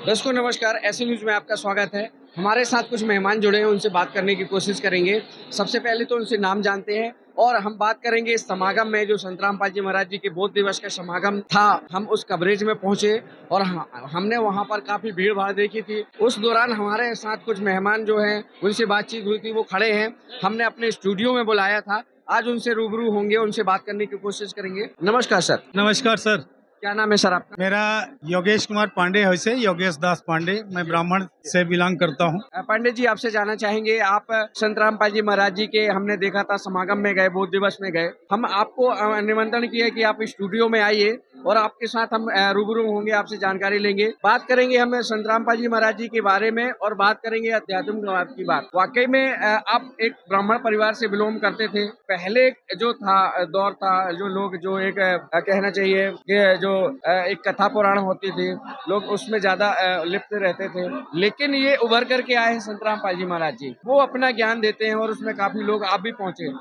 दर्शकों नमस्कार, ऐसे न्यूज़ में आपका स्वागत है। हमारे साथ कुछ मेहमान जुड़े हैं, उनसे बात करने की कोशिश करेंगे। सबसे पहले तो उनसे नाम जानते हैं और हम बात करेंगे इस समागम में जो संत रामपाल जी महाराज जी के बोध दिवस का समागम था। हम उस कवरेज में पहुंचे और हमने वहां पर काफ़ी भीड़-भाड़ देखी थी। उस दौरान हमारे साथ कुछ मेहमान जो हैं, उनसे बातचीत हुई थी, वो खड़े हैं। हमने अपने स्टूडियो में बुलाया था। आज उनसे रूबरू होंगे, उनसे बात करने की कोशिश करेंगे। नमस्कार सर। नमस्कार सर। क्या नाम है सर आपका? मेरा योगेश कुमार पांडे है, वैसे योगेश दास पांडे। मैं ब्राह्मण से बिलोंग करता हूँ। पंडित जी आपसे जानना चाहेंगे, आप संत रामपाल जी महाराज जी के हमने देखा था समागम में गए, बोध दिवस में गए। हम आपको निमंत्रण किया कि आप स्टूडियो में आइए और आपके साथ हम रूबरू होंगे, आपसे जानकारी लेंगे। बात करेंगे हम संत रामपाल जी महाराज जी के बारे में और बात करेंगे अध्यात्म की बात। वाकई में आप एक ब्राह्मण परिवार से बिलोंग करते थे। पहले जो था दौर था, जो लोग जो एक कहना चाहिए कि जो एक कथा पुराण होती थी, लोग उसमें ज्यादा लिप्त रहते थे। लेकिन ये उभर करके आए हैं संत रामपाल जी महाराज जी, वो अपना ज्ञान देते हैं और उसमें काफी लोग आप भी पहुंचे।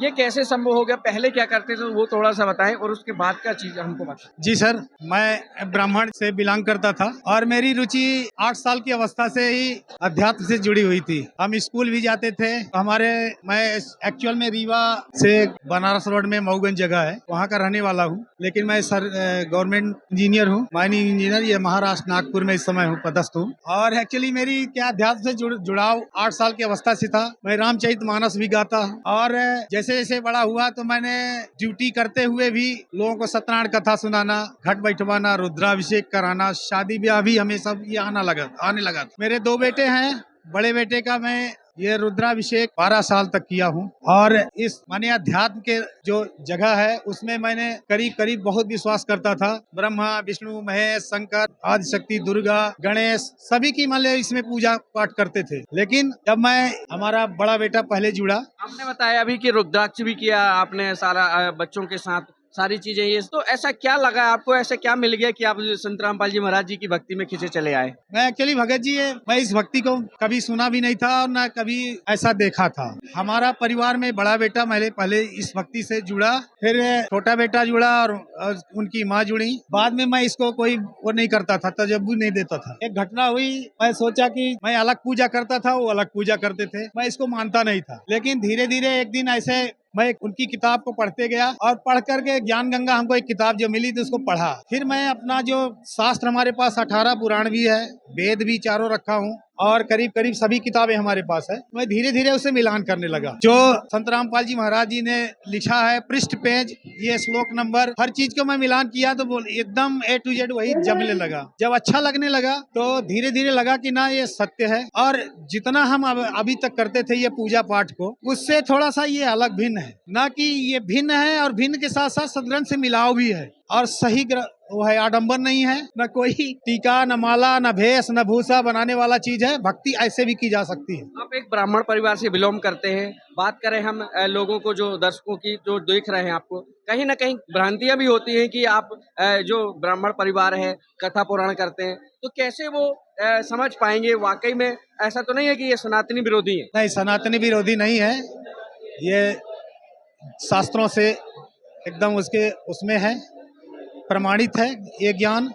ये कैसे संभव हो गया? पहले क्या करते थे वो थोड़ा सा बताएं और उसके बाद का चीज हमको बताएं। जी सर, मैं ब्राह्मण से बिलोंग करता था और मेरी रुचि 8 साल की अवस्था से ही अध्यात्म से जुड़ी हुई थी। हम स्कूल भी जाते थे। मैं एक्चुअल में रीवा से बनारस रोड में मऊगंज जगह है, वहाँ का रहने वाला हूँ। लेकिन मैं सर गवर्नमेंट इंजीनियर हूँ, माइनिंग इंजीनियर। ये महाराष्ट्र नागपुर में इस समय हूँ, पदस्थ हूँ। और एक्चुअली मेरी क्या अध्यात्म से जुड़ाव 8 साल की अवस्था से था। मैं रामचरितमानस भी गाता हूँ और जैसे जैसे बड़ा हुआ तो मैंने ड्यूटी करते हुए भी लोगों को सत्यनारायण कथा सुनाना, घट बैठवाना, रुद्राभिषेक कराना, शादी ब्याह भी हमें सब ये आने लगा था। मेरे 2 बेटे हैं। बड़े बेटे का मैं ये रुद्राभिषेक 12 साल तक किया हूँ और इस माने अध्यात्म के जो जगह है उसमें मैंने करीब करीब बहुत विश्वास करता था। ब्रह्मा, विष्णु, महेश, शंकर, आदि शक्ति, दुर्गा, गणेश, सभी की मान इसमें पूजा पाठ करते थे। लेकिन जब हमारा बड़ा बेटा पहले जुड़ा। आपने बताया अभी कि रुद्राक्ष भी किया आपने, सारा बच्चों के साथ सारी चीजें। ये तो ऐसा क्या लगा आपको, ऐसा क्या मिल गया कि आप संत रामपाल जी महाराज जी की भक्ति में खींचे चले आए? मैं एक्चुअली भगत जी, मैं इस भक्ति को कभी सुना भी नहीं था और न कभी ऐसा देखा था। हमारा परिवार में बड़ा बेटा पहले इस भक्ति से जुड़ा, फिर छोटा बेटा जुड़ा और उनकी माँ जुड़ी। बाद में मैं इसको कोई वो नहीं करता था, तजब्बू नहीं देता था। एक घटना हुई, मैं सोचा कि मैं अलग पूजा करता था, वो अलग पूजा करते थे। मैं इसको मानता नहीं था। लेकिन धीरे धीरे एक दिन ऐसे मैं उनकी किताब को पढ़ते गया और पढ़ करके ज्ञान गंगा हमको एक किताब जो मिली थी उसको पढ़ा। फिर मैं अपना जो शास्त्र, हमारे पास 18 पुराण भी है, वेद भी चारों रखा हूँ और करीब करीब सभी किताबें हमारे पास है। मैं धीरे धीरे उसे मिलान करने लगा। जो संत रामपाल जी महाराज जी ने लिखा है, पृष्ठ पेज, ये श्लोक नंबर, हर चीज को मैं मिलान किया तो एकदम A to Z वही जमने लगा। जब अच्छा लगने लगा तो धीरे धीरे लगा कि ना ये सत्य है। और जितना हम अभी तक करते थे ये पूजा पाठ को, उससे थोड़ा सा ये अलग भिन्न है। ना कि ये भिन्न है और भिन्न के साथ साथ सदग्रंथ से मिलाव भी है और सही वो है, आडंबर नहीं है। न कोई टीका, न माला, न भेष, न भूसा बनाने वाला चीज है। भक्ति ऐसे भी की जा सकती है। आप एक ब्राह्मण परिवार से बिलोंग करते हैं। बात करें हम लोगों को, जो दर्शकों की जो देख रहे हैं, आपको कहीं ना कहीं भ्रांतियां भी होती हैं कि आप जो ब्राह्मण परिवार है कथा पुराण करते हैं, तो कैसे वो समझ पाएंगे वाकई में ऐसा तो नहीं है कि ये सनातनी विरोधी है? नहीं, सनातनी विरोधी नहीं है। ये शास्त्रों से एकदम उसमें है, प्रमाणित है ये ज्ञान।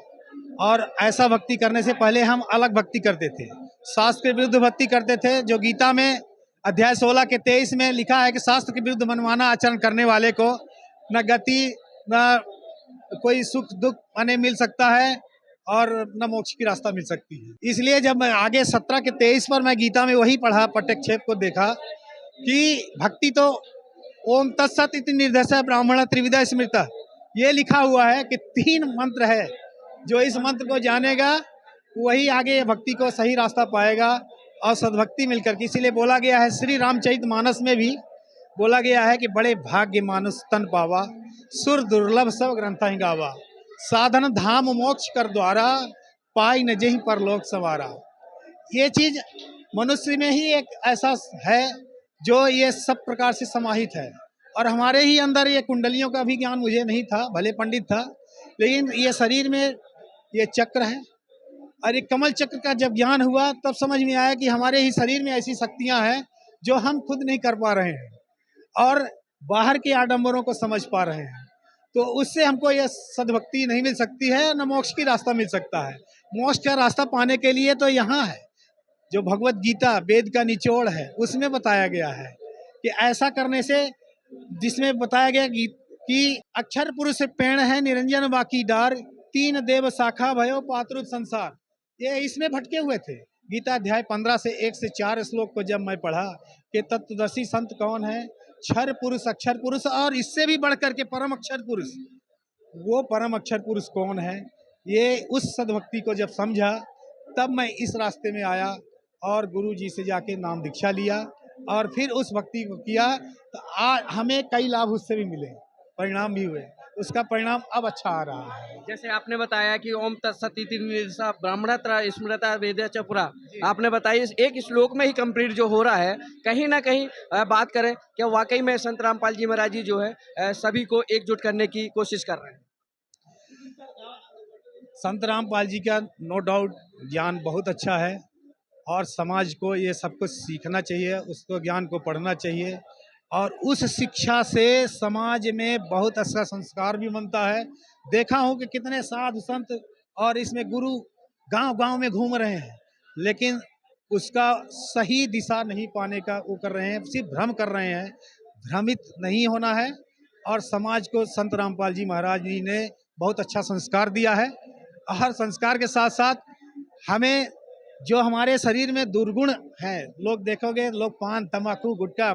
और ऐसा भक्ति करने से पहले हम अलग भक्ति करते थे, शास्त्र के विरुद्ध भक्ति करते थे। जो गीता में अध्याय 16 के 23 में लिखा है कि शास्त्र के विरुद्ध मनमाना आचरण करने वाले को न गति, न कोई सुख दुख माने मिल सकता है और न मोक्ष की रास्ता मिल सकती है। इसलिए जब मैं आगे 17 के 23 पर मैं गीता में वही पढ़ा, पटक्षेप को देखा कि भक्ति तो ओम तत्सत इति निर्देश ब्राह्मण त्रिविधा स्मृता, ये लिखा हुआ है कि 3 मंत्र है। जो इस मंत्र को जानेगा वही आगे भक्ति को सही रास्ता पाएगा और सद्भक्ति मिलकर के। इसीलिए बोला गया है, श्री रामचरितमानस में भी बोला गया है कि बड़े भाग्य मानुष तन पावा, सुर दुर्लभ सब ग्रंथ ही गावा, साधन धाम मोक्ष कर द्वारा, पाई न जेहि परलोक सवारा। ये चीज मनुष्य में ही एक ऐसा है जो ये सब प्रकार से समाहित है। और हमारे ही अंदर ये कुंडलियों का भी ज्ञान मुझे नहीं था, भले पंडित था, लेकिन ये शरीर में ये चक्र है और ये कमल चक्र का जब ज्ञान हुआ तब समझ में आया कि हमारे ही शरीर में ऐसी शक्तियां हैं जो हम खुद नहीं कर पा रहे हैं और बाहर के आडंबरों को समझ पा रहे हैं। तो उससे हमको यह सद्भक्ति नहीं मिल सकती है, न मोक्ष की रास्ता मिल सकता है। मोक्ष का रास्ता पाने के लिए तो यहाँ है, जो भगवत गीता वेद का निचोड़ है उसमें बताया गया है कि ऐसा करने से, जिसमें बताया गया कि अक्षर पुरुष पेड़ है निरंजन बाकी डार, तीन देव शाखा भयो पात्रुत संसार। ये इसमें भटके हुए थे। गीता अध्याय 15 से 1 से 4 श्लोक को जब मैं पढ़ा कि तत्वदर्शी संत कौन है, क्षर पुरुष अक्षर पुरुष और इससे भी बढ़कर के परम अक्षर पुरुष, वो परम अक्षर पुरुष कौन है, ये उस सद्भक्ति को जब समझा तब मैं इस रास्ते में आया और गुरु जी से जाके नाम दीक्षा लिया और फिर उस भक्ति को किया। तो हमें कई लाभ उससे भी मिले, परिणाम भी हुए, उसका परिणाम अब अच्छा आ रहा है। जैसे आपने बताया कि ओम तत्सदिति निर्दिशा ब्राह्मणत्र स्मृता वेद च पुरा, आपने बताया इस एक श्लोक में ही कंप्लीट जो हो रहा है। कहीं ना कहीं बात करें क्या वाकई में संत रामपाल जी महाराज जी जो है सभी को एकजुट करने की कोशिश कर रहे हैं। संत रामपाल जी का नो डाउट ज्ञान बहुत अच्छा है और समाज को ये सब कुछ सीखना चाहिए, उसको ज्ञान को पढ़ना चाहिए और उस शिक्षा से समाज में बहुत अच्छा संस्कार भी बनता है। देखा हूँ कि कितने साधु संत और इसमें गुरु गांव-गांव में घूम रहे हैं, लेकिन उसका सही दिशा नहीं पाने का वो कर रहे हैं, सिर्फ भ्रम कर रहे हैं। भ्रमित नहीं होना है और समाज को संत रामपाल जी महाराज जी ने बहुत अच्छा संस्कार दिया है। हर संस्कार के साथ साथ हमें जो हमारे शरीर में दुर्गुण है, लोग देखोगे लोग पान तंबाकू गुटखा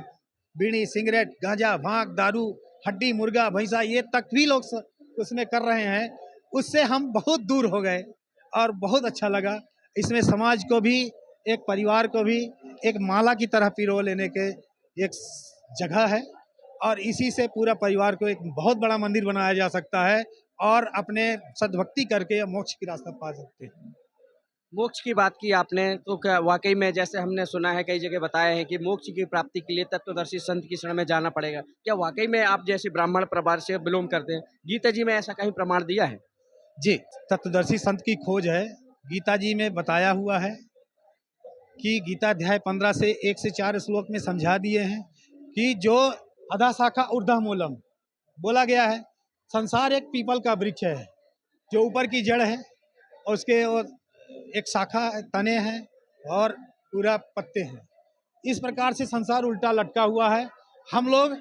बीड़ी सिगरेट गांजा भांग दारू हड्डी मुर्गा भैंसा ये तक भी लोग उसमें कर रहे हैं, उससे हम बहुत दूर हो गए और बहुत अच्छा लगा। इसमें समाज को भी, एक परिवार को भी एक माला की तरह पिरो लेने के एक जगह है और इसी से पूरा परिवार को एक बहुत बड़ा मंदिर बनाया जा सकता है और अपने सद्भक्ति करके मोक्ष की रास्ता पा सकते हैं। मोक्ष की बात की आपने तो क्या वाकई में जैसे हमने सुना है कई जगह बताया है कि मोक्ष की प्राप्ति के लिए तत्वदर्शी संत की शरण में जाना पड़ेगा। क्या वाकई में आप जैसे ब्राह्मण परिवार से बिलोंग करते हैं, गीता जी में ऐसा कहीं प्रमाण दिया है? जी, तत्वदर्शी संत की खोज है, गीता जी में बताया हुआ है कि गीता अध्याय 15 से 1 से 4 श्लोक में समझा दिए हैं कि जो अधा शाखा ऊर्ध्व मूलम बोला गया है। संसार एक पीपल का वृक्ष है जो ऊपर की जड़ है और उसके और एक शाखा तने हैं और पूरा पत्ते हैं। इस प्रकार से संसार उल्टा लटका हुआ है। हम लोग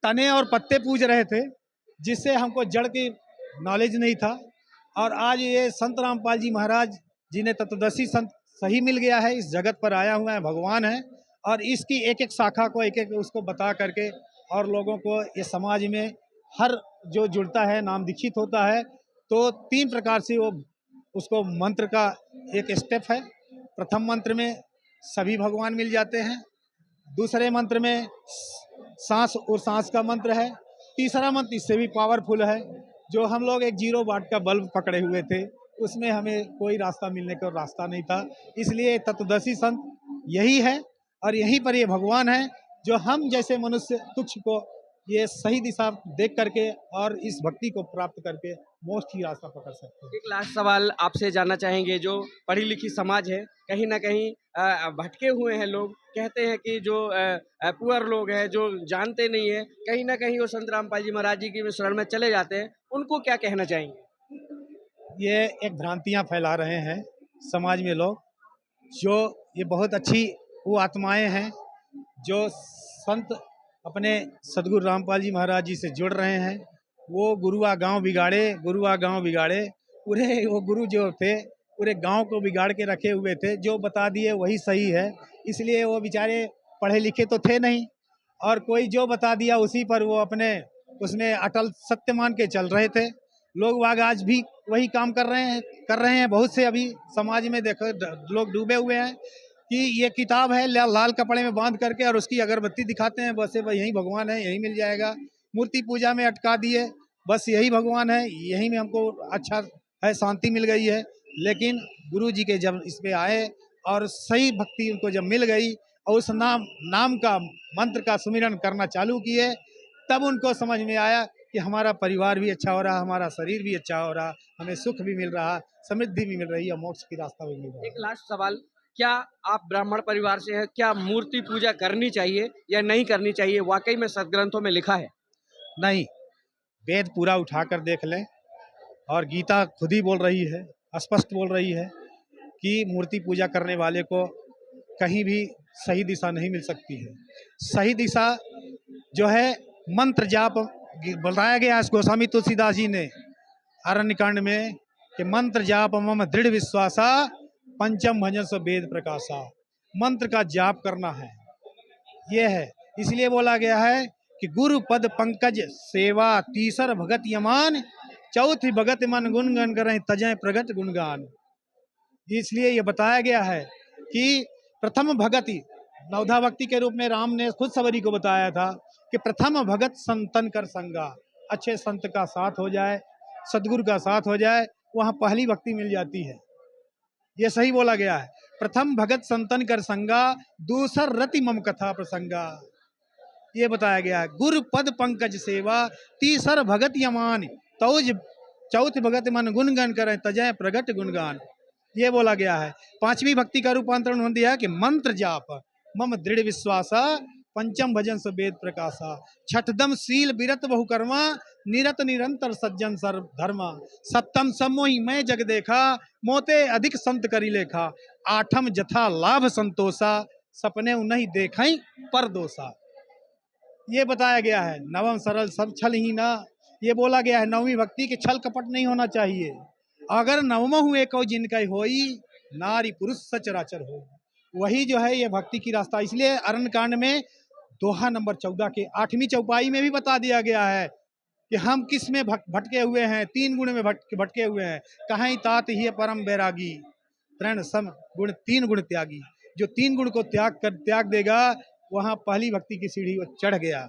तने और पत्ते पूज रहे थे जिससे हमको जड़ की नॉलेज नहीं था और आज ये संत रामपाल जी महाराज जी ने तत्वदर्शी संत सही मिल गया है, इस जगत पर आया हुआ है, भगवान है और इसकी एक एक शाखा को एक एक उसको बता करके और लोगों को ये समाज में हर जो जुड़ता है नाम दीक्षित होता है तो 3 प्रकार से वो उसको मंत्र का एक स्टेप है। प्रथम मंत्र में सभी भगवान मिल जाते हैं, दूसरे मंत्र में सांस और सांस का मंत्र है, तीसरा मंत्र इससे भी पावरफुल है। जो हम लोग एक 0 वाट का बल्ब पकड़े हुए थे उसमें हमें कोई रास्ता मिलने का रास्ता नहीं था, इसलिए तत्वदर्शी संत यही है और यहीं पर ये भगवान है जो हम जैसे मनुष्य तुच्छ को ये सही दिशा देख करके और इस भक्ति को प्राप्त करके मोक्ष की रास्ता पकड़ सकते हैं। एक लास्ट सवाल आपसे जानना चाहेंगे, जो पढ़ी लिखी समाज है कहीं ना कहीं भटके हुए हैं लोग, कहते हैं कि जो पुअर लोग हैं जो जानते नहीं है कहीं ना कहीं वो संत रामपाल जी महाराज जी की शरण में चले जाते हैं, उनको क्या कहना चाहेंगे? ये एक भ्रांतियाँ फैला रहे हैं समाज में लोग, जो ये बहुत अच्छी वो आत्माएं हैं जो संत अपने सदगुरु रामपाल जी महाराज जी से जुड़ रहे हैं। वो गुरुआ गांव बिगाड़े, पूरे वो गुरु जो थे पूरे गांव को बिगाड़ के रखे हुए थे, जो बता दिए वही सही है। इसलिए वो बेचारे पढ़े लिखे तो थे नहीं और कोई जो बता दिया उसी पर वो अपने उसमें अटल सत्य मान के चल रहे थे। लोग वाग आज भी वही काम कर रहे हैं। बहुत से अभी समाज में देखो लोग डूबे हुए हैं कि ये किताब है लाल कपड़े में बांध करके और उसकी अगरबत्ती दिखाते हैं, बस यही भगवान है, यही मिल जाएगा। मूर्ति पूजा में अटका दिए, बस यही भगवान है, यही में हमको अच्छा है, शांति मिल गई है। लेकिन गुरु जी के जब इस पे आए और सही भक्ति उनको जब मिल गई और उस नाम का मंत्र का सुमिरन करना चालू किए, तब उनको समझ में आया कि हमारा परिवार भी अच्छा हो रहा, हमारा शरीर भी अच्छा हो रहा, हमें सुख भी मिल रहा, समृद्धि भी मिल रही है, मोक्ष की रास्ता भी मिल रहा है। एक लास्ट सवाल, क्या आप ब्राह्मण परिवार से हैं, क्या मूर्ति पूजा करनी चाहिए या नहीं करनी चाहिए? वाकई में सदग्रंथों में लिखा है? नहीं, वेद पूरा उठाकर देख लें और गीता खुद ही बोल रही है स्पष्ट बोल रही है कि मूर्ति पूजा करने वाले को कहीं भी सही दिशा नहीं मिल सकती है। सही दिशा जो है मंत्र जाप बताया गया इस गोस्वामी तुलसीदास जी ने अरण्यकांड में कि मंत्र जाप मम दृढ़ विश्वासा पंचम भजन सो वेद प्रकाशा। मंत्र का जाप करना है, ये है। इसलिए बोला गया है कि गुरु पद पंकज सेवा तीसर भगत यमान चौथी भगत मन गुणगान करें तजय प्रगट गुणगान। इसलिए ये बताया गया है कि प्रथम भगति नवधा भक्ति के रूप में राम ने खुद सबरी को बताया था कि प्रथम भगत संतन कर संगा। अच्छे संत का साथ हो जाए, सदगुरु का साथ हो जाए, वहाँ पहली भक्ति मिल जाती है। ये सही बोला गया है। प्रथम भगत संतन कर संगा दूसर रति मम कथा प्रसंगा। ये बताया गया है। गुरु पद पंकज सेवा तीसर भगत यमान तौज चौथ भगत मन गुणगान करें तजय प्रगट गुणगान। ये बोला गया है। पांचवी भक्ति का रूपांतरण उन्होंने दिया कि मंत्र जाप मम दृढ़ विश्वासा पंचम भजन से वेद प्रकाशा। छठदम शील विरत बहुकर्मा निरत निरंतर सज्जन सर्व धर्मा। सप्तम समोहि मैं जग देखा मोते अधिक संत करी लेखा। आठम जथा लाभ संतोषा सपने नहीं देखई पर दोषा। ये बताया गया है। नवम सरल सब छल ही ना। ये बोला गया है नवमी भक्ति के छल कपट नहीं होना चाहिए। अगर नवमा हुए को जिनका होई नारी पुरुष सचराचर हो, वही जो है ये भक्ति की रास्ता। इसलिए अरण्य कांड में दोहा नंबर 14 के 8वीं चौपाई में भी बता दिया गया है कि हम किस में भटके हुए हैं। 3 गुण में भटके हुए हैं। कहीं तात ही परम बैरागी तृण सम गुण 3 गुण त्यागी। जो 3 गुण को त्याग देगा वहां पहली भक्ति की सीढ़ी वो चढ़ गया।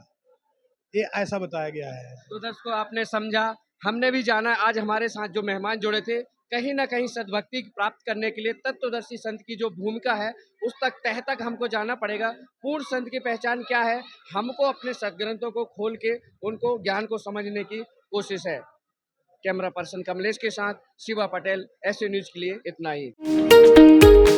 ये ऐसा बताया गया है। तो दर्शकों आपने समझा, हमने भी जाना। आज हमारे साथ जो मेहमान जुड़े थे, कहीं ना कहीं सद्भक्ति प्राप्त करने के लिए तत्वदर्शी संत की जो भूमिका है उस तह तक हमको जाना पड़ेगा। पूर्ण संत की पहचान क्या है, हमको अपने सदग्रंथों को खोल के उनको ज्ञान को समझने की कोशिश है। कैमरा पर्सन कमलेश के साथ शिवा पटेल, ऐसे न्यूज के लिए इतना ही।